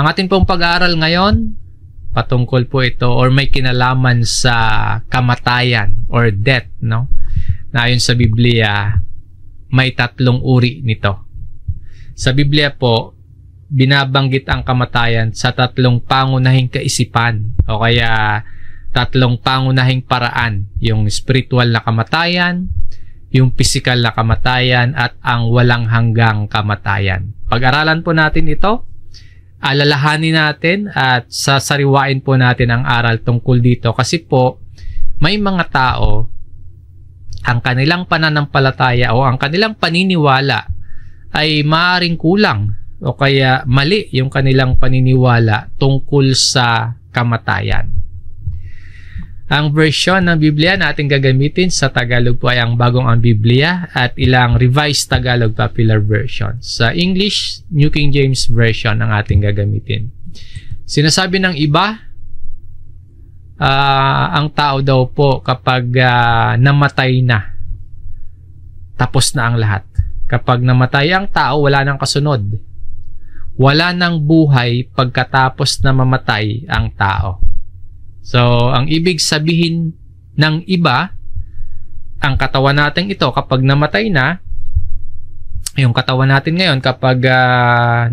Ang ating pong pag-aaral ngayon, patungkol po ito or may kinalaman sa kamatayan or death, no? Na ayon sa Biblia, may 3 uri nito. Sa Biblia po, binabanggit ang kamatayan sa 3 pangunahing kaisipan o kaya 3 pangunahing paraan. Yung spiritual na kamatayan, yung physical na kamatayan, at ang walang hanggang kamatayan. Pag-aralan po natin ito, alalahanin natin at sasariwain po natin ang aral tungkol dito kasi po may mga tao ang kanilang pananampalataya o ang kanilang paniniwala ay maaaring kulang o kaya mali yung kanilang paniniwala tungkol sa kamatayan. Ang version ng Biblia na ating gagamitin sa Tagalog po ay ang Bagong ang Biblia at ilang Revised Tagalog Popular Version. Sa English, New King James Version ang ating gagamitin. Sinasabi ng iba, ang tao daw po kapag namatay na, tapos na ang lahat. Kapag namatay ang tao, wala nang kasunod. Wala nang buhay pagkatapos na mamatay ang tao. So, ang ibig sabihin ng iba, ang katawan natin ito kapag namatay na, yung katawan natin ngayon kapag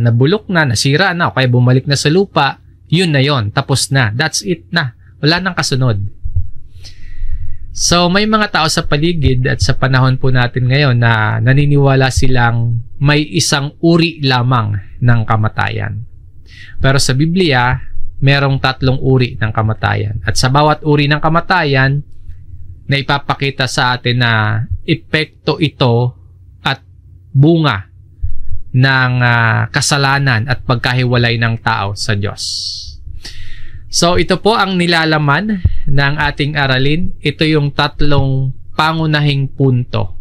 nabulok na, nasira na, o kaya bumalik na sa lupa, yun na yun, tapos na. That's it na. Wala nang kasunod. So, may mga tao sa paligid at sa panahon po natin ngayon na naniniwala silang may isang uri lamang ng kamatayan. Pero sa Biblia, merong 3 uri ng kamatayan. At sa bawat uri ng kamatayan, na ipapakita sa atin na epekto ito at bunga ng kasalanan at pagkahiwalay ng tao sa Diyos. So, ito po ang nilalaman ng ating aralin. Ito yung 3 pangunahing punto.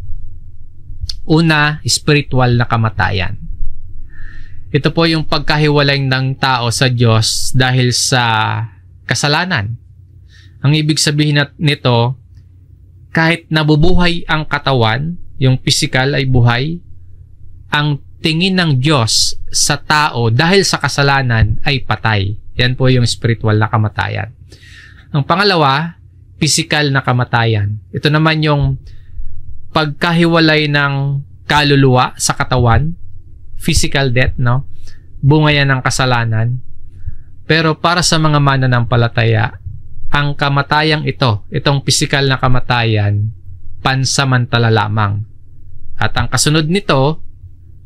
Una, spiritual na kamatayan. Ito po yung pagkahiwalay ng tao sa Diyos dahil sa kasalanan. Ang ibig sabihin nito, kahit nabubuhay ang katawan, yung physical ay buhay, ang tingin ng Diyos sa tao dahil sa kasalanan ay patay. Yan po yung spiritual na kamatayan. Ang pangalawa, physical na kamatayan. Ito naman yung pagkahiwalay ng kaluluwa sa katawan, physical death, no? Bunga yan ng kasalanan. Pero para sa mga mananampalataya, ang kamatayang itong physical na kamatayan, pansamantala lamang. At ang kasunod nito,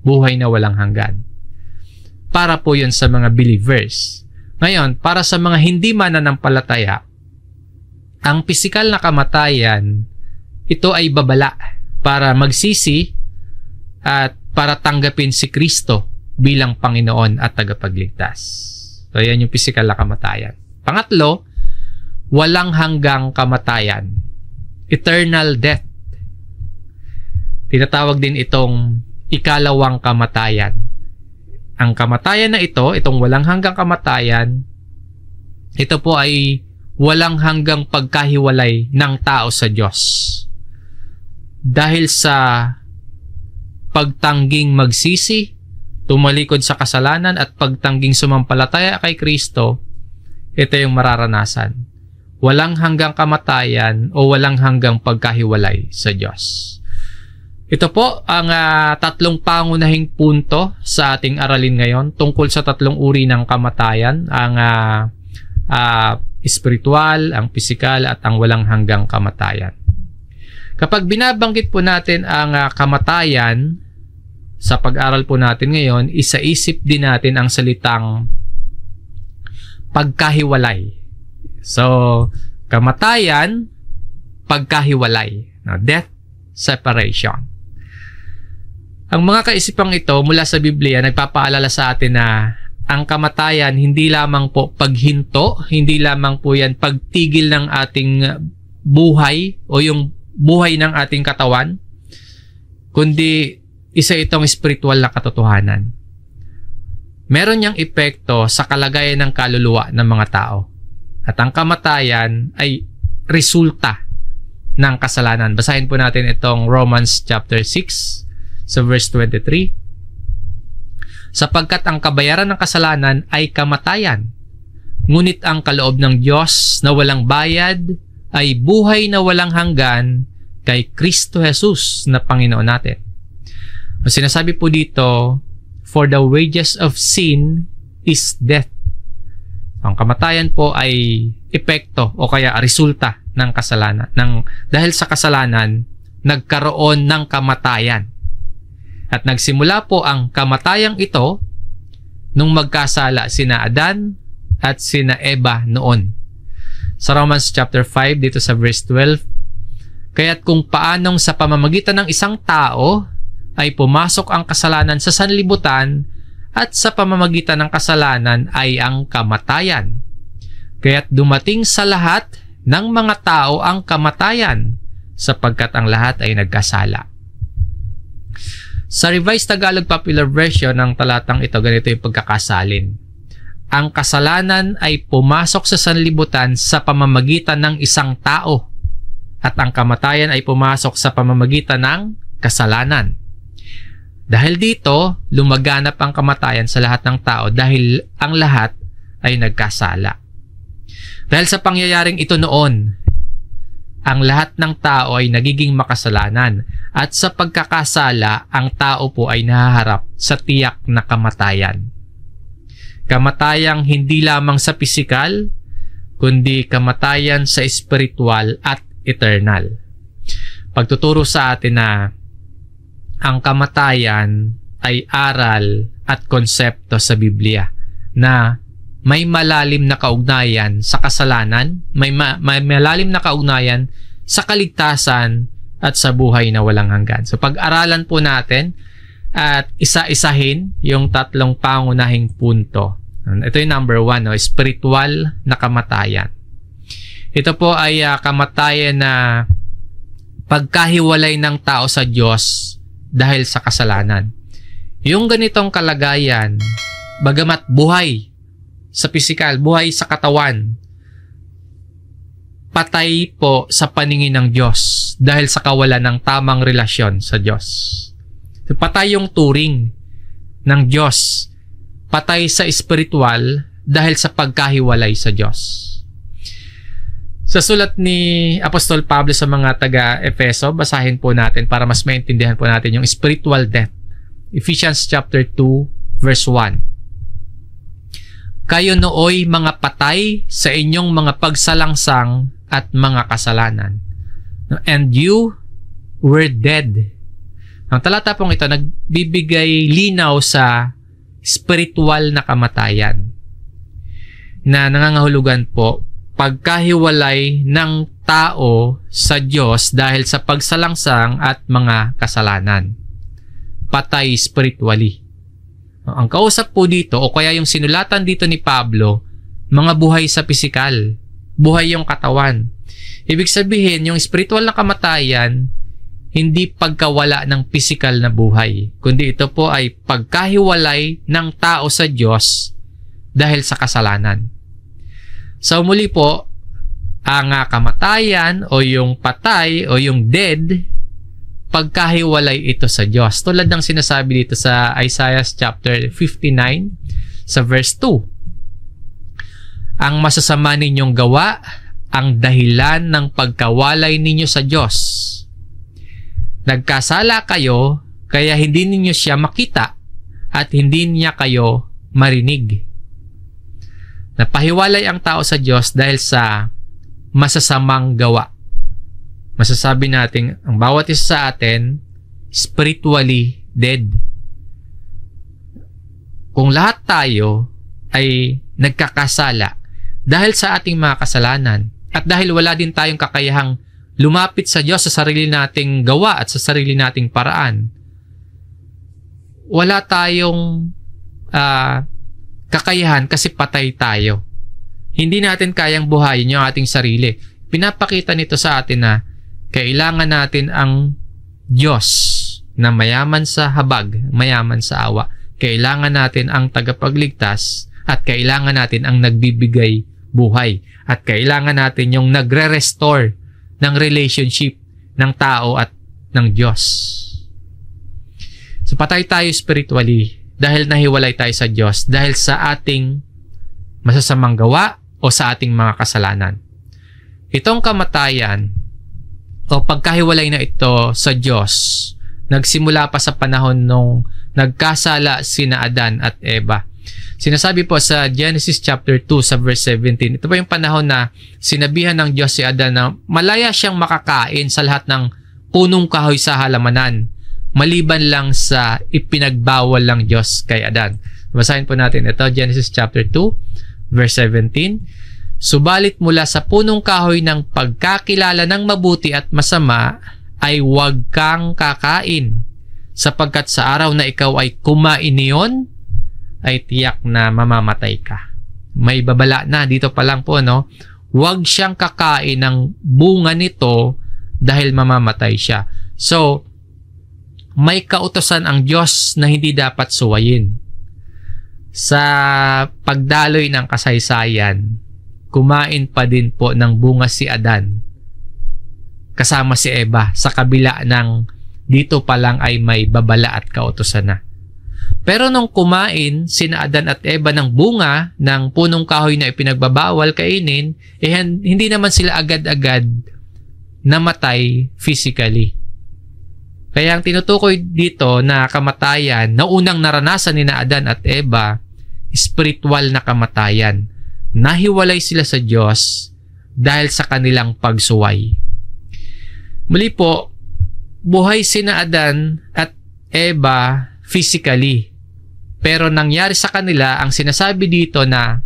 buhay na walang hanggan. Para po yun sa mga believers. Ngayon, para sa mga hindi mananampalataya, ang physical na kamatayan, ito ay babala para magsisi at para tanggapin si Kristo bilang Panginoon at tagapagligtas. So, yan yung physical na kamatayan. Pangatlo, walang hanggang kamatayan. Eternal death. Tinatawag din itong ikalawang kamatayan. Ang kamatayan na itong walang hanggang kamatayan, ito po ay walang hanggang pagkahiwalay ng tao sa Diyos. Dahil sa pagtangging magsisi, tumalikod sa kasalanan at pagtangging sumampalataya kay Kristo, ito yung mararanasan. Walang hanggang kamatayan o walang hanggang pagkahiwalay sa Diyos. Ito po ang 3 pangunahing punto sa ating aralin ngayon tungkol sa 3 uri ng kamatayan, ang spiritual, ang physical, at ang walang hanggang kamatayan. Kapag binabanggit po natin ang kamatayan sa pag-aral po natin ngayon, isaisip din natin ang salitang pagkahiwalay. So, kamatayan, pagkahiwalay. Now, death, separation. Ang mga kaisipang ito mula sa Biblia nagpapaalala sa atin na ang kamatayan hindi lamang po paghinto, hindi lamang po yan pagtigil ng ating buhay o yung buhay ng ating katawan, kundi isa itong spiritual na katotohanan. Meron niyang epekto sa kalagayan ng kaluluwa ng mga tao. At ang kamatayan ay resulta ng kasalanan. Basahin po natin itong Romans chapter 6 sa verse 23. sapagkat ang kabayaran ng kasalanan ay kamatayan. Ngunit ang kaloob ng Diyos na walang bayad ay buhay na walang hanggan kay Kristo Jesus na Panginoon natin. Ang sinasabi po dito, for the wages of sin is death. Ang kamatayan po ay epekto o kaya resulta ng kasalanan. Dahil sa kasalanan, nagkaroon ng kamatayan. At nagsimula po ang kamatayang ito nung magkasala sina Adan at sina Eva noon. Sa Romans chapter 5 dito sa verse 12, kaya't kung paanong sa pamamagitan ng isang tao ay pumasok ang kasalanan sa sanlibutan at sa pamamagitan ng kasalanan ay ang kamatayan. Kaya't dumating sa lahat ng mga tao ang kamatayan sapagkat ang lahat ay nagkasala. Sa Revised Tagalog Popular Version ng talatang ito, ganito yung pagkakasalin. Ang kasalanan ay pumasok sa sanlibutan sa pamamagitan ng isang tao at ang kamatayan ay pumasok sa pamamagitan ng kasalanan. Dahil dito, lumaganap ang kamatayan sa lahat ng tao dahil ang lahat ay nagkasala. Dahil sa pangyayaring ito noon, ang lahat ng tao ay nagiging makasalanan at sa pagkakasala, ang tao po ay nahaharap sa tiyak na kamatayan. Kamatayang hindi lamang sa pisikal, kundi kamatayan sa espiritual at eternal. Pagtuturo sa atin na ang kamatayan ay aral at konsepto sa Biblia na may malalim na kaugnayan sa kasalanan, may malalim na kaugnayan sa kaligtasan at sa buhay na walang hanggan. So pag-aralan po natin at isa-isahin yung tatlong pangunahing punto. Ito yung number 1, spiritual na kamatayan. Ito po ay kamatayan na pagkahiwalay ng tao sa Diyos dahil sa kasalanan. Yung ganitong kalagayan, bagamat buhay sa pisikal, buhay sa katawan, patay po sa paningin ng Diyos dahil sa kawalan ng tamang relasyon sa Diyos. Patay yung turing ng Diyos. Patay sa espiritual dahil sa pagkahiwalay sa Diyos. Sa sulat ni Apostol Pablo sa mga taga-Efeso, basahin po natin para mas maintindihan po natin yung spiritual death. Ephesians chapter 2 verse 1. Kayo nooy mga patay sa inyong mga pagsalangsang at mga kasalanan. And you were dead. Ang talata pong ito nagbibigay linaw sa spiritual na kamatayan na nangangahulugan po pagkahiwalay ng tao sa Diyos dahil sa pagsalangsang at mga kasalanan. Patay spiritually. Ang kausap po dito o kaya yung sinulatan dito ni Pablo, mga buhay sa pisikal, buhay yung katawan. Ibig sabihin, yung spiritual na kamatayan, hindi pagkawala ng pisikal na buhay, kundi ito po ay pagkahiwalay ng tao sa Diyos dahil sa kasalanan. So muli po, ang kamatayan o yung patay o yung dead, pagkahiwalay ito sa Diyos. Tulad ng sinasabi dito sa Isaiah chapter 59 sa verse 2. Ang masasama ninyong gawa, ang dahilan ng pagkawalay ninyo sa Diyos. Nagkasala kayo, kaya hindi ninyo siya makita at hindi niya kayo marinig. Napahiwalay ang tao sa Diyos dahil sa masasamang gawa. Masasabi natin, ang bawat isa sa atin, spiritually dead. Kung lahat tayo ay nagkakasala dahil sa ating mga kasalanan at dahil wala din tayong kakayahang lumapit sa Diyos sa sarili nating gawa at sa sarili nating paraan, wala tayong kakayahan kasi patay tayo. Hindi natin kayang buhayin yung ating sarili. Pinapakita nito sa atin na kailangan natin ang Diyos na mayaman sa habag, mayaman sa awa. Kailangan natin ang tagapagligtas at kailangan natin ang nagbibigay buhay. At kailangan natin yung nagre-restore ng relationship ng tao at ng Diyos. So patay tayo spiritually dahil nahiwalay tayo sa Diyos dahil sa ating masasamang gawa o sa ating mga kasalanan. Itong kamatayan o pagkahiwalay na ito sa Diyos, nagsimula pa sa panahon nung nagkasala sina Adan at Eva. Sinasabi po sa Genesis chapter 2 sa verse 17, ito po yung panahon na sinabihan ng Diyos si Adan na malaya siyang makakain sa lahat ng punong kahoy sa halamanan, maliban lang sa ipinagbawal lang Diyos kay Adan. Basahin po natin ito, Genesis chapter 2 verse 17. Subalit mula sa punong kahoy ng pagkakilala ng mabuti at masama ay huwag kang kakain, sapagkat sa araw na ikaw ay kumain niyon, ay tiyak na mamamatay ka. May babala na dito pa lang po, no? Huwag siyang kakain ng bunga nito dahil mamamatay siya. So, may kautosan ang Diyos na hindi dapat suwayin. Sa pagdaloy ng kasaysayan, kumain pa din po ng bunga si Adan kasama si Eva, sa kabila ng dito pa lang ay may babala at kautosan na. Pero nung kumain sina Adan at Eva ng bunga ng punong kahoy na ipinagbabawal kainin, hindi naman sila agad-agad namatay physically. Kaya ang tinutukoy dito na kamatayan na unang naranasan ni Adan at Eva, spiritual na kamatayan. Nahiwalay sila sa Diyos dahil sa kanilang pagsuway. Muli po, buhay sina Adan at Eva physically. Pero nangyari sa kanila ang sinasabi dito na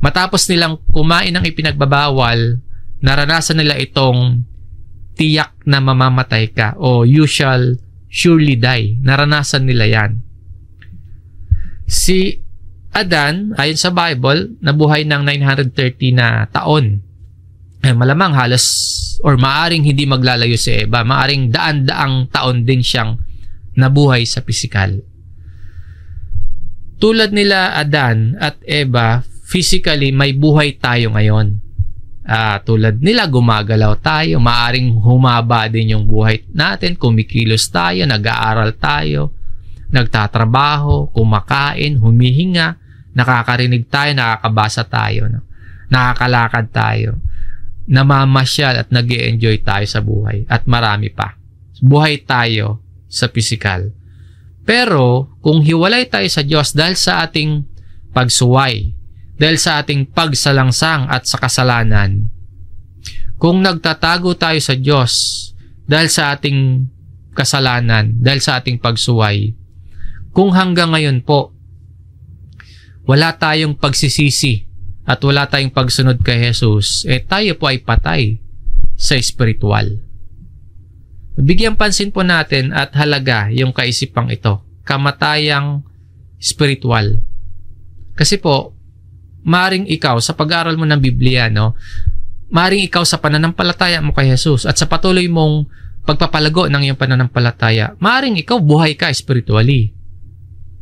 matapos nilang kumain ng ipinagbabawal, naranasan nila itong tiyak na mamamatay ka o you shall surely die. Naranasan nila yan. Si Adan, ayon sa Bible, nabuhay ng 930 na taon. Malamang halos or maaring hindi maglalayo si Eva. Maaring daan-daang taon din siyang nabuhay sa pisikal. Tulad nila Adan at Eva, physically may buhay tayo ngayon. Tulad nila, gumagalaw tayo, maaring humaba din yung buhay natin, kumikilos tayo, nag-aaral tayo, nagtatrabaho, kumakain, humihinga, nakakarinig tayo, nakakabasa tayo, no? Nakakalakad tayo, namamasyal at nag-e-enjoy tayo sa buhay, at marami pa. Buhay tayo sa pisikal. Pero kung hiwalay tayo sa Diyos dahil sa ating pagsuway, dahil sa ating pagsalangsang at sa kasalanan, kung nagtatago tayo sa Diyos dahil sa ating kasalanan, dahil sa ating pagsuway, kung hanggang ngayon po wala tayong pagsisisi at wala tayong pagsunod kay Jesus, tayo po ay patay sa spiritual. Bigyan pansin po natin at halaga yung kaisipang ito, kamatayang spiritual. Kasi po, maring ikaw sa pag-aaral mo ng Biblia, no, maring ikaw sa pananampalataya mo kay Jesus at sa patuloy mong pagpapalago ng iyong pananampalataya, maring ikaw buhay ka spiritually.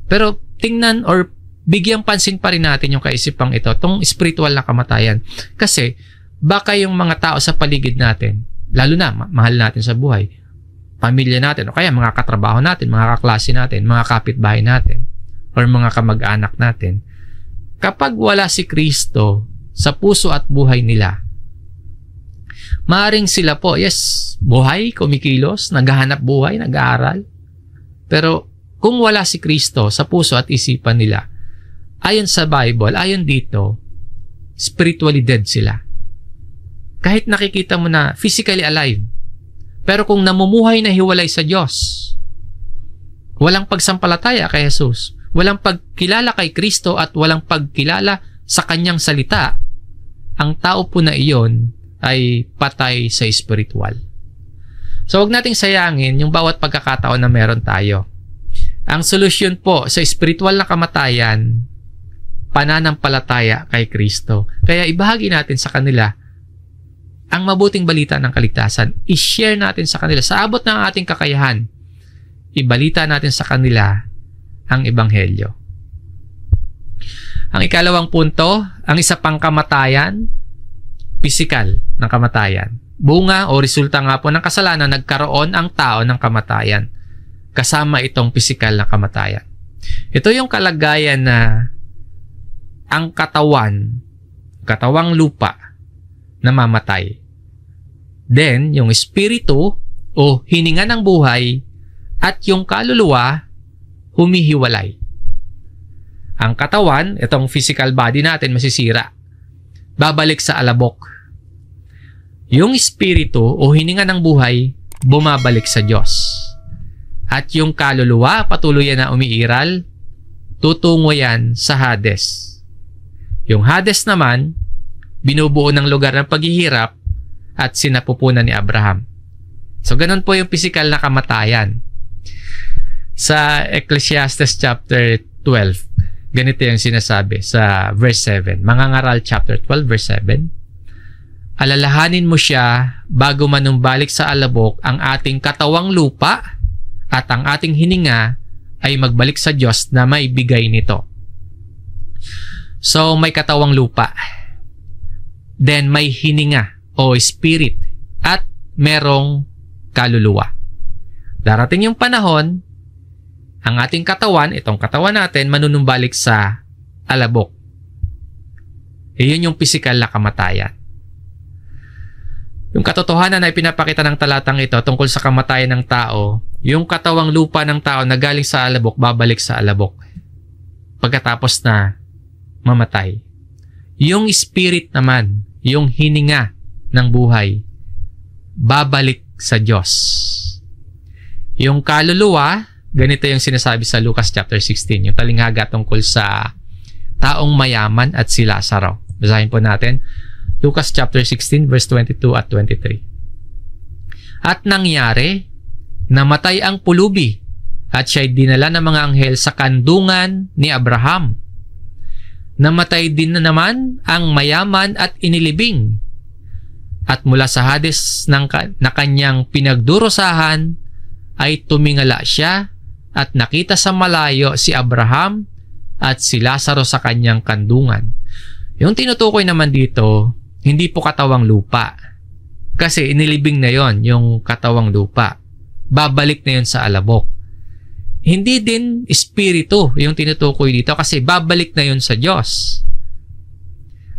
Pero tingnan or bigyan pansin pa rin natin yung kaisipang ito, tong spiritual na kamatayan. Kasi baka yung mga tao sa paligid natin, lalo na mahal natin sa buhay, pamilya natin, o kaya mga katrabaho natin, mga kaklase natin, mga kapitbahay natin, or mga kamag-anak natin, kapag wala si Kristo sa puso at buhay nila, maaring sila po, yes, buhay, kumikilos, naghahanap buhay, nag-aaral. Pero kung wala si Kristo sa puso at isipan nila, ayon sa Bible, ayon dito, spiritually dead sila. Kahit nakikita mo na physically alive, pero kung namumuhay na hiwalay sa Diyos, walang pagsampalataya kay Jesus, walang pagkilala kay Kristo at walang pagkilala sa kanyang salita, ang tao po na iyon ay patay sa spiritual. So huwag nating sayangin yung bawat pagkakataon na meron tayo. Ang solusyon po sa spiritual na kamatayan, pananampalataya kay Kristo. Kaya ibahagi natin sa kanila ang mabuting balita ng kaligtasan. I-share natin sa kanila sa abot ng ating kakayahan. Ibalita natin sa kanila ang ebanghelyo. Ang ikalawang punto, ang isa pang kamatayan, pisikal na kamatayan. Bunga o resulta nga po ng kasalanan, nagkaroon ang tao ng kamatayan. Kasama itong pisikal na kamatayan. Ito yung kalagayan na ang katawang lupa, namamatay. Then, yung espiritu o hininga ng buhay at yung kaluluwa, humihiwalay. Ang katawan, itong physical body natin, masisira. Babalik sa alabok. Yung espiritu o hininga ng buhay, bumabalik sa Diyos. At yung kaluluwa, patuloy yan na umiiral, tutungo yan sa Hades. Yung Hades naman, binubuo ng lugar ng paghihirap at sinapupunan ni Abraham. So, ganun po yung physical na kamatayan. Sa Ecclesiastes chapter 12, ganito yung sinasabi sa verse 7. Mangangaral chapter 12, verse 7. Alalahanin mo siya bago manumbalik sa alabok ang ating katawang lupa at ang ating hininga ay magbalik sa Diyos na may bigay nito. So, may katawang lupa. Then, may hininga o spirit at merong kaluluwa. Darating yung panahon, ang ating katawan, itong katawan natin, manunumbalik sa alabok. Iyon yung physical na kamatayan. Yung katotohanan na ipinapakita ng talatang ito tungkol sa kamatayan ng tao, yung katawang lupa ng tao na galing sa alabok, babalik sa alabok. Pagkatapos na mamatay. Yung spirit naman, yung hininga ng buhay, babalik sa Diyos. Yung kaluluwa, ganito yung sinasabi sa Lucas chapter 16, yung talinghaga tungkol sa taong mayaman at si Lazaro. Basahin po natin. Lucas chapter 16 verse 22 at 23. At nangyari, namatay ang pulubi at siya'y dinala ng mga anghel sa kandungan ni Abraham. Namatay din na naman ang mayaman at inilibing. At mula sa Hades na kanyang pinagdurusahan ay tumingala siya at nakita sa malayo si Abraham at si Lazaro sa kanyang kandungan. Yung tinutukoy naman dito, hindi po katawang lupa. Kasi inilibing na yon yung katawang lupa. Babalik na yon sa alabok. Hindi din espiritu yung tinutukoy dito kasi babalik na yon sa Diyos.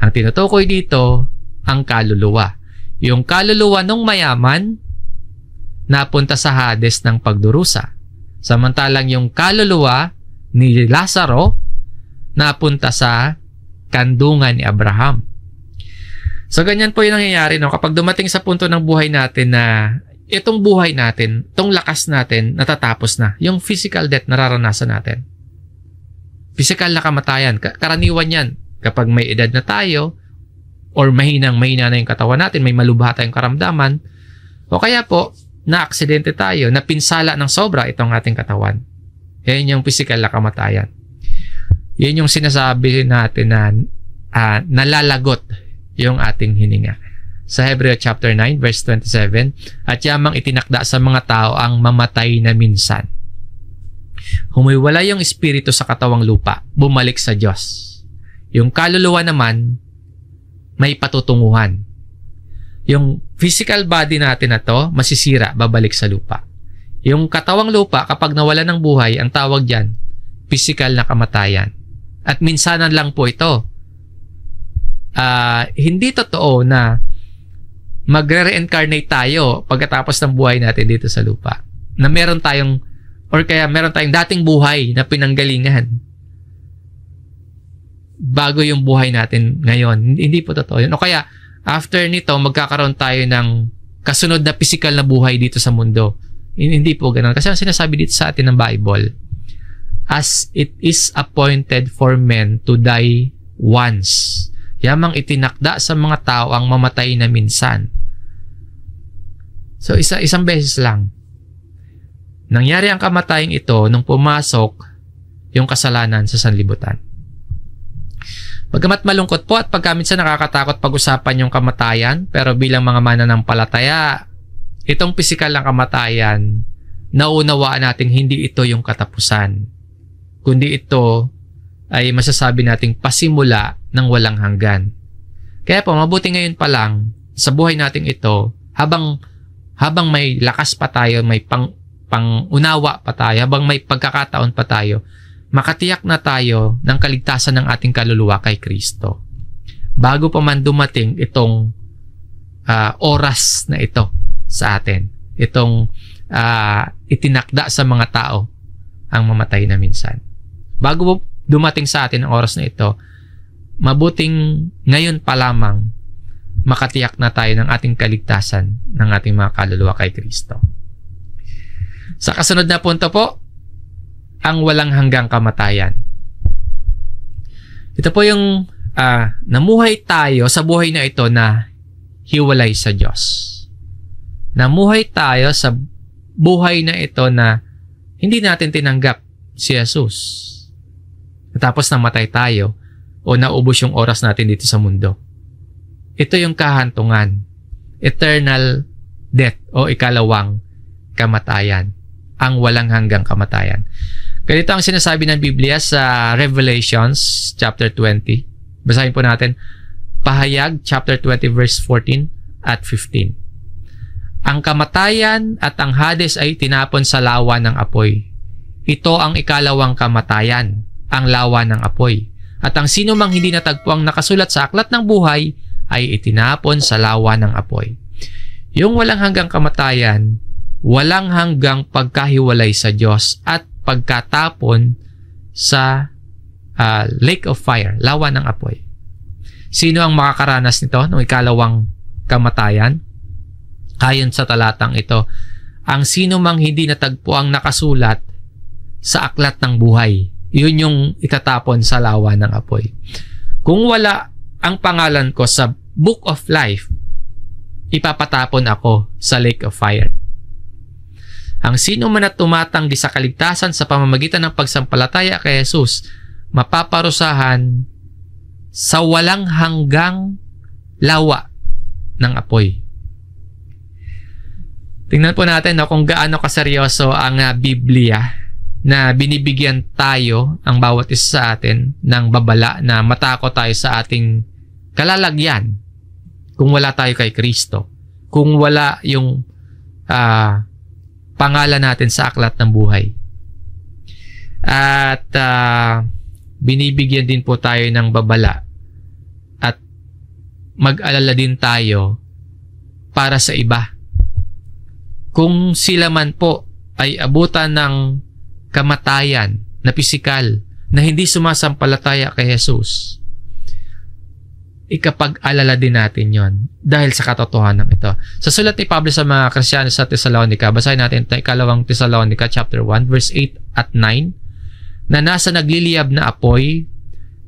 Ang tinutukoy dito, ang kaluluwa. Yung kaluluwa ng mayaman, napunta sa Hades ng pagdurusa. Samantalang yung kaluluwa ni Lazaro, napunta sa kandungan ni Abraham. So, ganyan po yung nangyayari, no? Kapag dumating sa punto ng buhay natin na itong buhay natin, itong lakas natin, natatapos na. Yung physical death, nararanasan natin. Physical na kamatayan. Karaniwan yan. Kapag may edad na tayo, or mahina na yung katawan natin, may malubha tayong karamdaman, o kaya po, na-aksidente tayo, napinsala ng sobra itong ating katawan. Yan yung physical na kamatayan. Yan yung sinasabi natin na nalalagot yung ating hininga. Sa Hebreo chapter 9 verse 27, at yamang itinakda sa mga tao ang mamatay na minsan. Humiwala yung espiritu sa katawang lupa, bumalik sa Diyos. Yung kaluluwa naman, may patutunguhan. Yung physical body natin na to, masisira, babalik sa lupa. Yung katawang lupa, kapag nawala ng buhay, ang tawag dyan, physical na kamatayan. At minsanan lang po ito. Hindi totoo na magre-reincarnate tayo pagkatapos ng buhay natin dito sa lupa. Na meron tayong, or kaya meron tayong dating buhay na pinanggalingan bago yung buhay natin ngayon. Hindi po totoo yun. O kaya, after nito, magkakaroon tayo ng kasunod na physical na buhay dito sa mundo. Hindi po ganun. Kasi ang sinasabi dito sa atin ng Bible, as it is appointed for men to die once. Yamang itinakda sa mga tao ang mamatay na minsan. So, isang beses lang. Nangyari ang kamatayang ito nung pumasok yung kasalanan sa sanlibutan. Bagamat malungkot po at pagkaminsan nakakatakot pag-usapan yung kamatayan, pero bilang mga mananampalataya, itong pisikal ng kamatayan, naunawaan natin hindi ito yung katapusan, kundi ito ay masasabi nating pasimula ng walang hanggan. Kaya po, mabuti ngayon pa lang sa buhay nating ito, habang may lakas pa tayo, may pangunawa pa tayo, habang may pagkakataon pa tayo, makatiyak na tayo ng kaligtasan ng ating kaluluwa kay Kristo bago pa man dumating itong oras na ito sa atin. Itong itinakda sa mga tao ang mamatay na minsan. Bago dumating sa atin ang oras na ito, mabuting ngayon pa lamang makatiyak na tayo ng ating kaligtasan ng ating mga kaluluwa kay Kristo. Sa kasunod na punto po, ang walang hanggang kamatayan. Ito po yung namuhay tayo sa buhay na ito na hiwalay sa Diyos. Namuhay tayo sa buhay na ito na hindi natin tinanggap si Jesus. Tapos namatay tayo o naubos yung oras natin dito sa mundo. Ito yung kahantungan, eternal death o ikalawang kamatayan, ang walang hanggang kamatayan. Ganito ang sinasabi ng Biblia sa Revelations chapter 20. Basahin po natin. Pahayag chapter 20 verse 14 at 15. Ang kamatayan at ang Hades ay tinapon sa lawa ng apoy. Ito ang ikalawang kamatayan, ang lawa ng apoy. At ang sino mang hindi natagpuang nakasulat sa aklat ng buhay ay itinapon sa lawa ng apoy. Yung walang hanggang kamatayan, walang hanggang pagkahiwalay sa Diyos at pagkatapon sa lake of fire, lawa ng apoy. Sino ang makakaranas nito ng ikalawang kamatayan? Ayon sa talatang ito, ang sino mang hindi natagpuang nakasulat sa aklat ng buhay, yun yung itatapon sa lawa ng apoy. Kung wala ang pangalan ko sa Book of Life, ipapatapon ako sa Lake of Fire. Ang sino man at tumatanggi sa kaligtasan sa pamamagitan ng pagsampalataya kay Jesus, mapaparusahan sa walang hanggang lawa ng apoy. Tingnan po natin kung gaano kaseryoso ang Biblia na binibigyan tayo, ang bawat isa sa atin, ng babala na matakot tayo sa ating kalalagyan kung wala tayo kay Kristo, kung wala yung pangalan natin sa aklat ng buhay. At binibigyan din po tayo ng babala at mag-alala din tayo para sa iba. Kung sila man po ay abutan ng kamatayan na pisikal na hindi sumasampalataya kay Jesus, ikapag-alala din natin yon dahil sa katotohanan ito. Sa sulat ni Pablo sa mga Kristyano sa Thessalonica, basahin natin ito, ikalawang Thessalonica chapter 1 verse 8 at 9, na nasa nagliliyab na apoy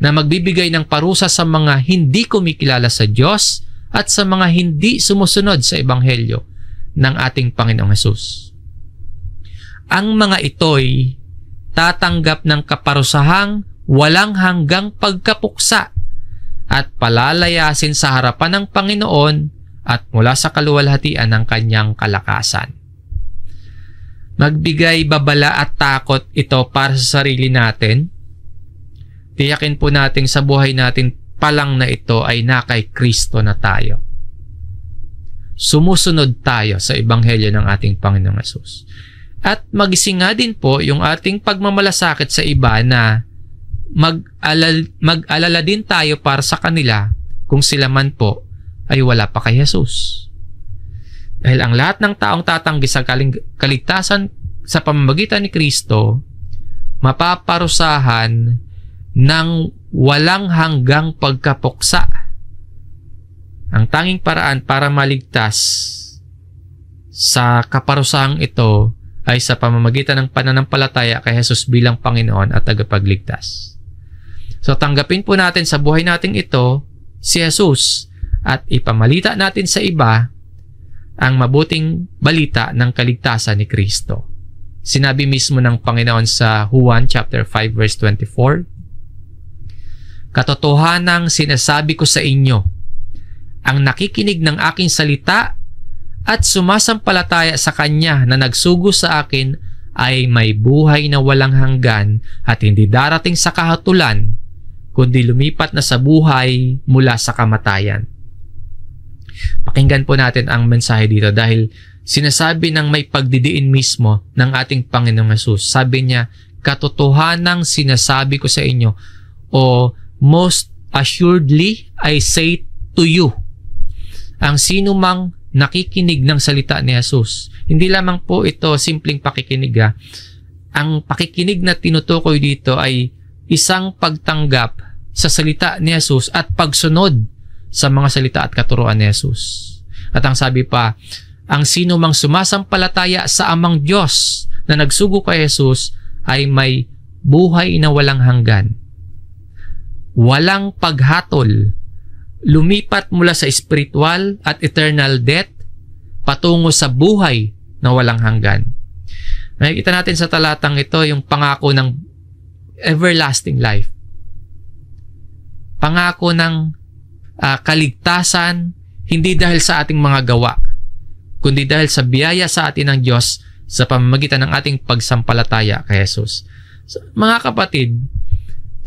na magbibigay ng parusa sa mga hindi kumikilala sa Diyos at sa mga hindi sumusunod sa Ebanghelyo ng ating Panginoong Hesus. Ang mga ito'y tatanggap ng kaparusahang walang hanggang pagkapuksa at palalayasin sa harapan ng Panginoon at mula sa kaluwalhatian ng kanyang kalakasan. Magbigay babala at takot ito para sa sarili natin. Tiyakin po natin sa buhay natin palang na ito ay nakay Kristo na tayo. Sumusunod tayo sa Ebanghelyo ng ating Panginoong Hesus. At magising nga din po yung ating pagmamalasakit sa iba na mag-alala din tayo para sa kanila kung sila man po ay wala pa kay Jesus. Dahil ang lahat ng taong tatanggi sa kaligtasan sa pamamagitan ni Kristo, mapaparusahan ng walang hanggang pagkapuksa. Ang tanging paraan para maligtas sa kaparusahang ito ay sa pamamagitan ng pananampalataya kay Jesus bilang Panginoon at tagapagligtas. So tanggapin po natin sa buhay nating ito si Jesus at ipamalita natin sa iba ang mabuting balita ng kaligtasan ni Kristo. Sinabi mismo ng Panginoon sa Juan chapter 5 verse 24, "Katotohanang sinasabi ko sa inyo, ang nakikinig ng aking salita at sumasampalataya sa Kanya na nagsugo sa akin ay may buhay na walang hanggan at hindi darating sa kahatulan, kundi lumipat na sa buhay mula sa kamatayan." Pakinggan po natin ang mensahe dito dahil sinasabi ng may pagdidiin mismo ng ating Panginoong Hesus. Sabi niya, katotohanang sinasabi ko sa inyo, o most assuredly I say to you, ang sino mang nakikinig ng salita ni Jesus, hindi lamang po ito simpleng pakikinig. Ang pakikinig na tinutukoy dito ay isang pagtanggap sa salita ni Jesus at pagsunod sa mga salita at katuruan ni Jesus. At ang sabi pa, ang sino mang sumasampalataya sa Amang Diyos na nagsugo kay Jesus ay may buhay na walang hanggan. Walang paghatol, lumipat mula sa spiritual at eternal death patungo sa buhay na walang hanggan. Nakikita natin sa talatang ito yung pangako ng everlasting life. Pangako ng kaligtasan, hindi dahil sa ating mga gawa, kundi dahil sa biyaya sa atin ng Diyos sa pamamagitan ng ating pagsampalataya kay Jesus. So, mga kapatid,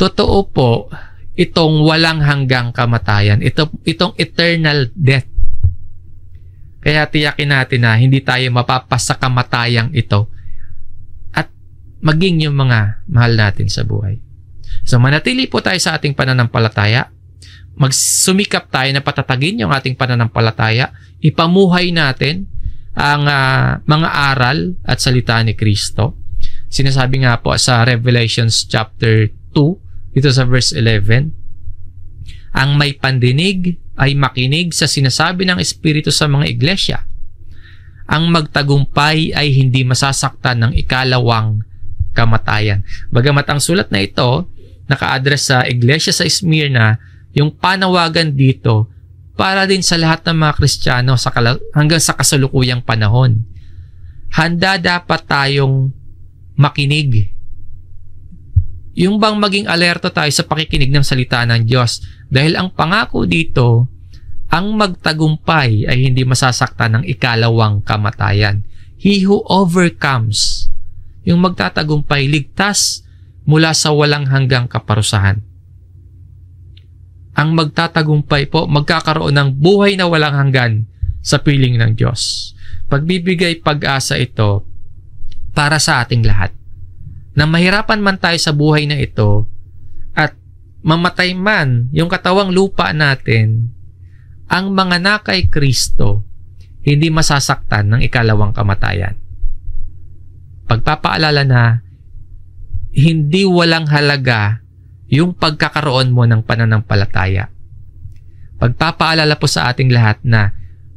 totoo po itong walang hanggang kamatayan, itong eternal death. Kaya tiyakin natin na hindi tayo mapapasa kamatayang ito at maging yung mga mahal natin sa buhay. So manatili po tayo sa ating pananampalataya. Magsumikap tayo na patatagin yung ating pananampalataya. Ipamuhay natin ang mga aral at salita ni Kristo. Sinasabi nga po sa Revelations chapter 2, dito sa verse 11, ang may pandinig ay makinig sa sinasabi ng Espiritu sa mga iglesia. Ang magtagumpay ay hindi masasaktan ng ikalawang kamatayan. Bagamat ang sulat na ito naka-address sa iglesia sa Smyrna, yung panawagan dito para din sa lahat ng mga Kristiyano hanggang sa kasalukuyang panahon. Handa dapat tayong makinig. Yung bang maging alerto tayo sa pakikinig ng salita ng Diyos. Dahil ang pangako dito, ang magtagumpay ay hindi masasaktan ng ikalawang kamatayan. He who overcomes, yung magtatagumpay, ligtas mula sa walang hanggang kaparusahan. Ang magtatagumpay po, magkakaroon ng buhay na walang hanggan sa piling ng Diyos. Pagbibigay pag-asa ito para sa ating lahat. Na mahirapan man tayo sa buhay na ito at mamatay man yung katawang lupa natin, ang mga nakay Kristo hindi masasaktan ng ikalawang kamatayan. Pagpapaalala na hindi walang halaga yung pagkakaroon mo ng pananampalataya. Pagpapaalala po sa ating lahat na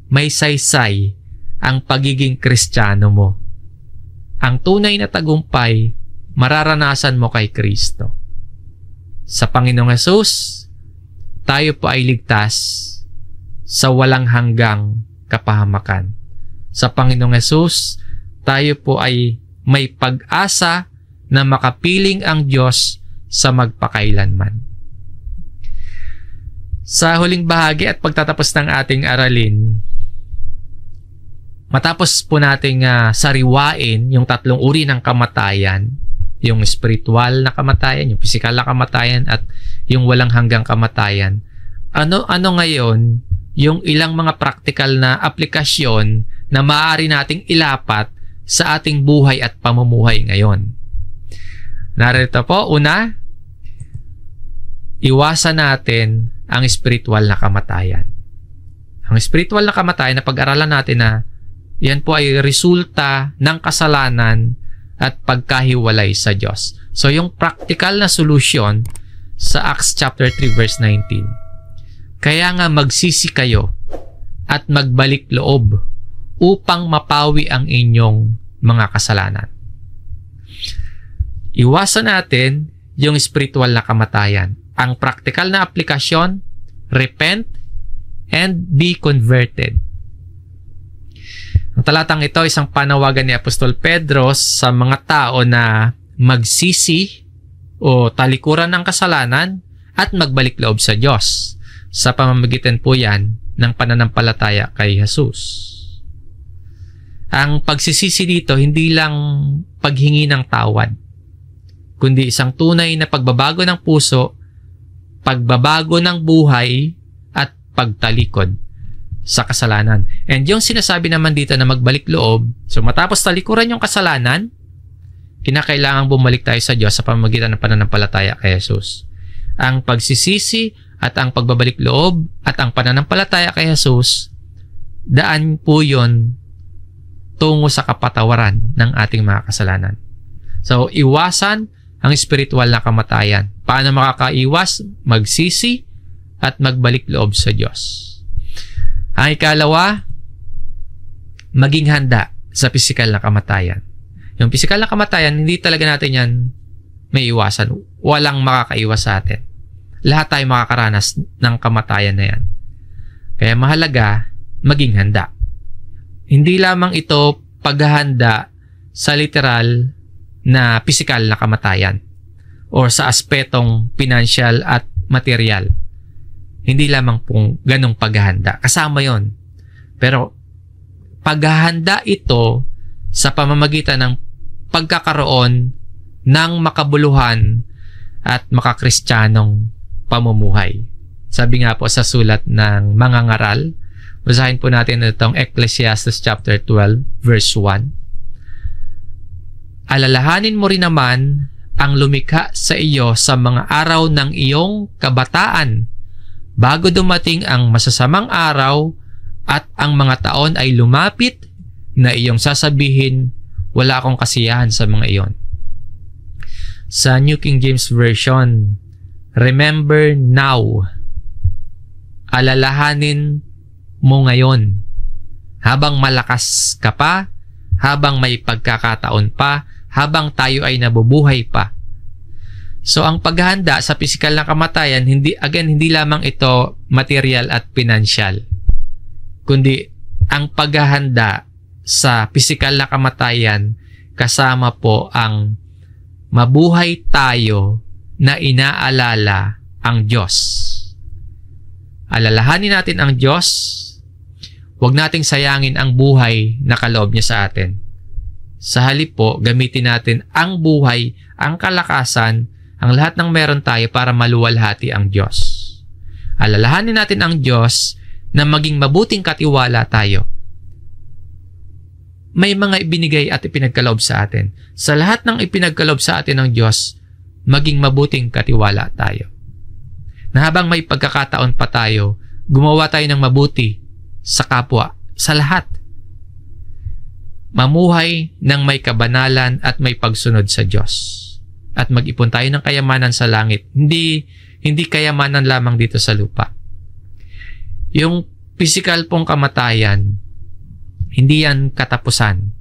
may saysay ang pagiging Kristiyano mo. Ang tunay na tagumpay, mararanasan mo kay Kristo. Sa Panginoong Hesus, tayo po ay ligtas sa walang hanggang kapahamakan. Sa Panginoong Hesus, tayo po ay may pag-asa na makapiling ang Diyos sa magpakailanman. Sa huling bahagi at pagtatapos ng ating aralin, matapos po nating sariwain yung tatlong uri ng kamatayan, yung spiritual na kamatayan, yung physical na kamatayan, at yung walang hanggang kamatayan. Ano ngayon yung ilang mga practical na aplikasyon na maaari nating ilapat sa ating buhay at pamumuhay ngayon? Narito po, una, iwasan natin ang spiritual na kamatayan. Ang spiritual na kamatayan, na pag-aralan natin na yan po ay resulta ng kasalanan at pagkahiwalay sa Diyos. So, yung practical na solution sa Acts chapter 3 verse 19. Kaya nga magsisi kayo at magbalik loob upang mapawi ang inyong mga kasalanan. Iwasan natin yung spiritual na kamatayan. Ang practical na aplikasyon, repent and be converted. Ang talatang ito, isang panawagan ni Apostol Pedro sa mga tao na magsisi o talikuran ng kasalanan at magbalik loob sa Diyos. Sa pamamagitan po yan ng pananampalataya kay Jesus. Ang pagsisisi dito, hindi lang paghingi ng tawad, kundi isang tunay na pagbabago ng puso, pagbabago ng buhay, at pagtalikod sa kasalanan. And yung sinasabi naman dito na magbalik loob, so matapos talikuran yung kasalanan, kinakailangang bumalik tayo sa Diyos sa pamamagitan ng pananampalataya kay Jesus. Ang pagsisisi at ang pagbabalik loob at ang pananampalataya kay Jesus, daan po yun tungo sa kapatawaran ng ating mga kasalanan. So, iwasan ang spiritual na kamatayan. Paano makakaiwas? Magsisi at magbalik loob sa Diyos. Ang ikalawa, maging handa sa pisikal na kamatayan. Yung pisikal na kamatayan, hindi talaga natin yan may iwasan. Walang makakaiwas sa atin. Lahat tayo makakaranas ng kamatayan na yan. Kaya mahalaga, maging handa. Hindi lamang ito paghahanda sa literal na pisikal na kamatayan or sa aspetong financial at material. Hindi lamang pong ganong paghahanda. Kasama yon. Pero paghahanda ito sa pamamagitan ng pagkakaroon ng makabuluhan at makakristyanong pamumuhay. Sabi nga po sa sulat ng mga ngaral, basahin po natin itong Ecclesiastes chapter 12 verse 1. Alalahanin mo rin naman ang lumikha sa iyo sa mga araw ng iyong kabataan bago dumating ang masasamang araw at ang mga taon ay lumapit na iyong sasabihin, wala akong kasiyahan sa mga iyon. Sa New King James Version, remember now. Alalahanin mo ngayon. Habang malakas ka pa, habang may pagkakataon pa, habang tayo ay nabubuhay pa. So, ang paghahanda sa pisikal na kamatayan, hindi lamang ito material at financial, kundi ang paghahanda sa pisikal na kamatayan kasama po ang mabuhay tayo na inaalala ang Diyos. Alalahanin natin ang Diyos. Huwag nating sayangin ang buhay na kaloob niya sa atin. Sa halip po, gamitin natin ang buhay, ang kalakasan, ang lahat ng meron tayo para maluwalhati ang Diyos. Alalahanin natin ang Diyos na maging mabuting katiwala tayo. May mga ibinigay at ipinagkaloob sa atin. Sa lahat ng ipinagkaloob sa atin ng Diyos, maging mabuting katiwala tayo. Na habang may pagkakataon pa tayo, gumawa tayo ng mabuti sa kapwa, sa lahat. Mamuhay ng may kabanalan at may pagsunod sa Diyos. At mag-ipon tayo ng kayamanan sa langit. Hindi kayamanan lamang dito sa lupa. Yung physical pong kamatayan, hindi yan katapusan,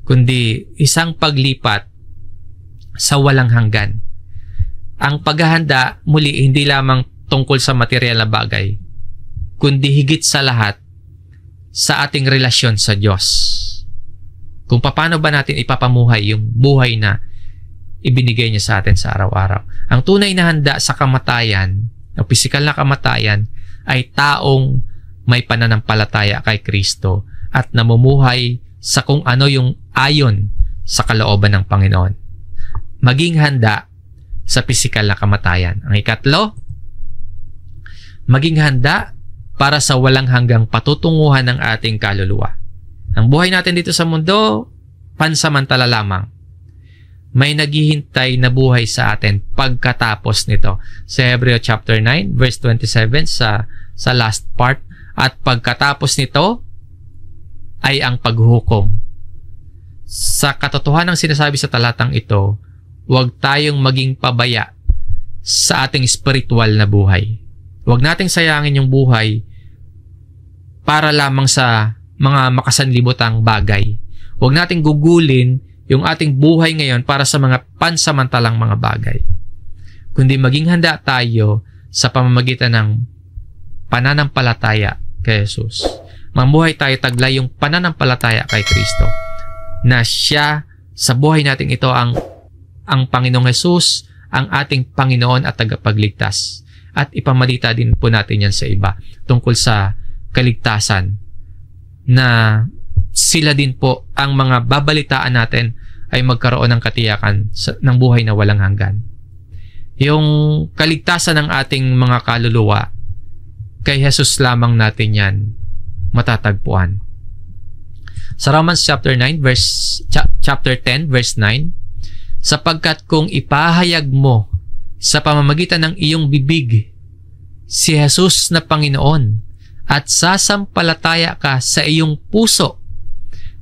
kundi isang paglipat sa walang hanggan. Ang paghahanda muli hindi lamang tungkol sa material na bagay, kundi higit sa lahat sa ating relasyon sa Diyos. Kung paano ba natin ipapamuhay yung buhay na ibinigay niya sa atin sa araw-araw. Ang tunay na handa sa kamatayan, ang pisikal na kamatayan, ay taong may pananampalataya kay Kristo at namumuhay sa kung ano yung ayon sa kalooban ng Panginoon. Maging handa sa pisikal na kamatayan. Ang ikatlo, maging handa para sa walang hanggang patutunguhan ng ating kaluluwa. Ang buhay natin dito sa mundo, pansamantala lamang. May naghihintay na buhay sa atin pagkatapos nito. Sa Hebreo chapter 9, verse 27 sa last part, at pagkatapos nito ay ang paghukom. Sa katotohanan ng sinasabi sa talatang ito, huwag tayong maging pabaya sa ating spiritual na buhay. Huwag nating sayangin yung buhay para lamang sa mga makasanlibutang bagay. Huwag nating gugulin yung ating buhay ngayon para sa mga pansamantalang mga bagay. Kundi maging handa tayo sa pamamagitan ng pananampalataya kay Jesus. Mamuhay tayo taglay yung pananampalataya kay Kristo. Na siya sa buhay natin ito ang Panginoong Jesus, ang ating Panginoon at tagapagligtas. At ipamalita din po natin yan sa iba tungkol sa kaligtasan, na sila din po ang mga babalitaan natin ay magkaroon ng katiyakan ng buhay na walang hanggan. Yung kaligtasan ng ating mga kaluluwa, kay Jesus lamang natin yan matatagpuan. Sa Romans chapter 10 verse 9, sapagkat kung ipahayag mo sa pamamagitan ng iyong bibig si Jesus na Panginoon at sasampalataya ka sa iyong puso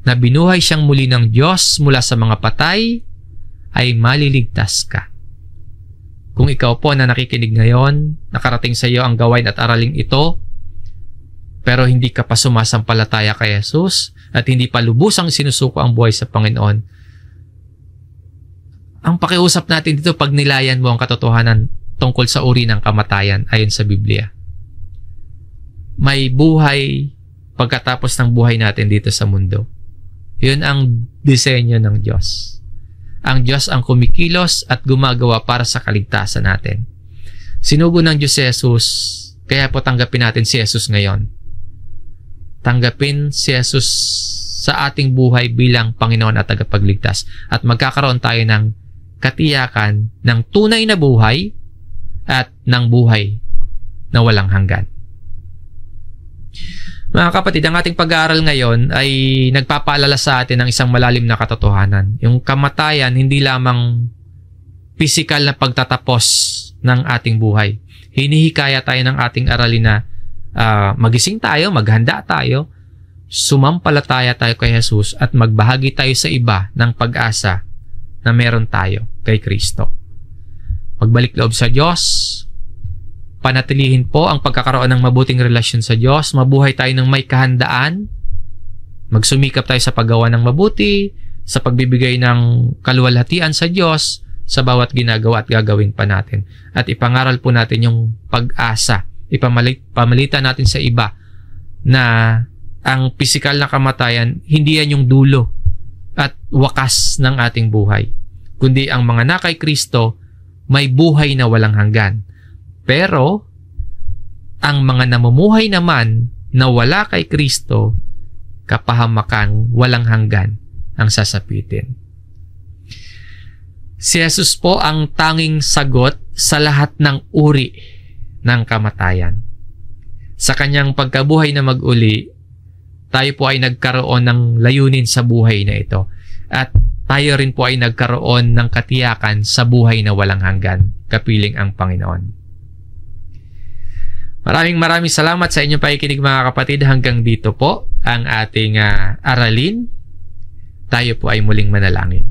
na binuhay siyang muli ng Diyos mula sa mga patay, ay maliligtas ka. Kung ikaw po na nakikinig ngayon, nakarating sa iyo ang gawain at araling ito, pero hindi ka pa sumasampalataya kay Jesus at hindi pa lubusang sinusuko ang buhay sa Panginoon, ang pakiusap natin dito, pagnilayan mo ang katotohanan tungkol sa uri ng kamatayan ayon sa Biblia. May buhay pagkatapos ng buhay natin dito sa mundo. Yun ang disenyo ng Diyos. Ang Diyos ang kumikilos at gumagawa para sa kaligtasan natin. Sinugo ng Diyos si Jesus, kaya po tanggapin natin si Jesus ngayon. Tanggapin si Jesus sa ating buhay bilang Panginoon at tagapagligtas at magkakaroon tayo ng katiyakan ng tunay na buhay at ng buhay na walang hanggan. Mga kapatid, ang ating pag-aaral ngayon ay nagpapaalala sa atin ng isang malalim na katotohanan. Yung kamatayan, hindi lamang pisikal na pagtatapos ng ating buhay. Hinihikaya tayo ng ating aralin na magising tayo, maghanda tayo, sumampalataya tayo kay Jesus at magbahagi tayo sa iba ng pag-asa na meron tayo kay Kristo. Magbalik loob sa Diyos, panatilihin po ang pagkakaroon ng mabuting relasyon sa Diyos, mabuhay tayo ng may kahandaan, magsumikap tayo sa paggawa ng mabuti, sa pagbibigay ng kaluwalhatian sa Diyos sa bawat ginagawa at gagawin pa natin. At ipangaral po natin yung pag-asa, ipamalitan natin sa iba na ang pisikal na kamatayan, hindi yan yung dulo at wakas ng ating buhay, kundi ang mga na kay Kristo may buhay na walang hanggan. Pero, ang mga namumuhay naman na wala kay Kristo, kapahamakang walang hanggan ang sasapitin. Si Jesus po ang tanging sagot sa lahat ng uri ng kamatayan. Sa kanyang pagkabuhay na mag-uli, tayo po ay nagkaroon ng layunin sa buhay na ito. At tayo rin po ay nagkaroon ng katiyakan sa buhay na walang hanggan, kapiling ang Panginoon. Maraming salamat sa inyong pakikinig mga kapatid. Hanggang dito po ang ating aralin. Tayo po ay muling manalangin.